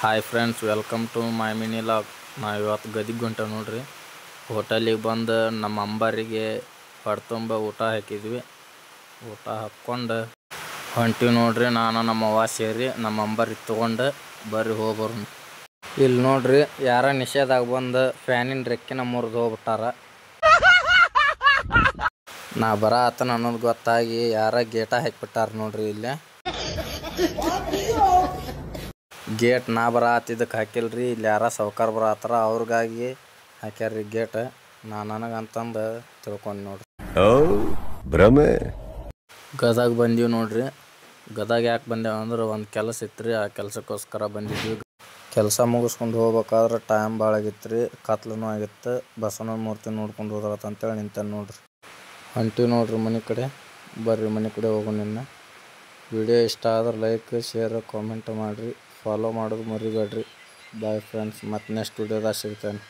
Hi friends, welcome to my mini log. ನಾವು ಇವತ್ತು ಗದಿಗೆ ಹೊಂಟ ನೋಡ್ರಿ. ಹೋಟೆಲಿಗೆ ಬಂದು ನಮ್ಮ ಅಂಬಾರಿಗೆ ಹೊಟ್ಟೆ ಊಟ ಹಾಕಿದ್ವಿ. ಊಟ ಹಾಕ್ಕೊಂಡು ಹೊಂಟಿವಿ ನೋಡ್ರಿ. ನಾನು ನಮ್ಮ ಅವ್ವ ಸೇರಿ ನಮ್ಮ ಅಂಬಾರಿಗೆ ತೊಗೊಂಡು ಬರ್ರಿ ಹೋಗ್ಬರೋಣ. ಇಲ್ಲಿ ನೋಡ್ರಿ, ಯಾರ ನಿಷೇಧಾಗ ಬಂದು ಫ್ಯಾನಿನ ರೆಕ್ಕಿನ ಮುರಿದು ಹೋಗ್ಬಿಟ್ಟಾರ. ನಾ ಬರತ್ತನ ಅನ್ನೋದು ಗೊತ್ತಾಗಿ ಯಾರ ಗೇಟ ಹಾಕಿಬಿಟ್ಟಾರ ನೋಡ್ರಿ. ಇಲ್ಲೇ ಗೇಟ್ ನಾ ಬರತ್ತಿದ್ದಕ್ಕೆ ಹಾಕಿಲ್ರಿ. ಇಲ್ಲಿ ಯಾರ ಸಾವ್ಕಾರ ಬರತ್ತಾರ, ಅವ್ರಿಗಾಗಿ ಹಾಕ್ಯಾರ್ರಿ ಗೇಟ್. ನನಗಂತಂದು ತಿಳ್ಕೊಂಡು ನೋಡ್ರಿ. ಗದಗ ಬಂದೀವಿ ನೋಡ್ರಿ. ಗದಗ ಯಾಕೆ ಬಂದೇವು ಅಂದ್ರೆ ಒಂದು ಕೆಲಸ ಇತ್ತು. ಆ ಕೆಲಸಕ್ಕೋಸ್ಕರ ಬಂದಿದ್ವಿ. ಕೆಲಸ ಮುಗಿಸ್ಕೊಂಡು ಹೋಗ್ಬೇಕಾದ್ರೆ ಟೈಮ್ ಭಾಳ ಆಗಿತ್ತು ರೀ. ಕತ್ಲೂ ಆಗಿತ್ತು. ಬಸವನ ಮೂರ್ತಿ ನೋಡ್ಕೊಂಡು ಹೋದ್ರತ್ತಂತೇಳಿ ನಿಂತೇನೆ ನೋಡ್ರಿ. ಹೊಂಟಿವಿ ನೋಡ್ರಿ ಮನೆ ಕಡೆ. ಬರ್ರಿ ಮನೆ ಕಡೆ ಹೋಗೋಣ. ಇನ್ನು ವಿಡಿಯೋ ಇಷ್ಟ ಆದ್ರೆ ಲೈಕ್, ಶೇರ್, ಕಾಮೆಂಟ್ ಮಾಡಿರಿ. ಫಾಲೋ ಮಾಡೋದು ಮರಿಬೇಡ್ರಿ. ಬಾಯ್ ಫ್ರೆಂಡ್ಸ್, ಮತ್ತೆ ನೆಕ್ಸ್ಟ್ ವಿಡಿಯೋದಾಗ ಸಿಗ್ತೇನೆ.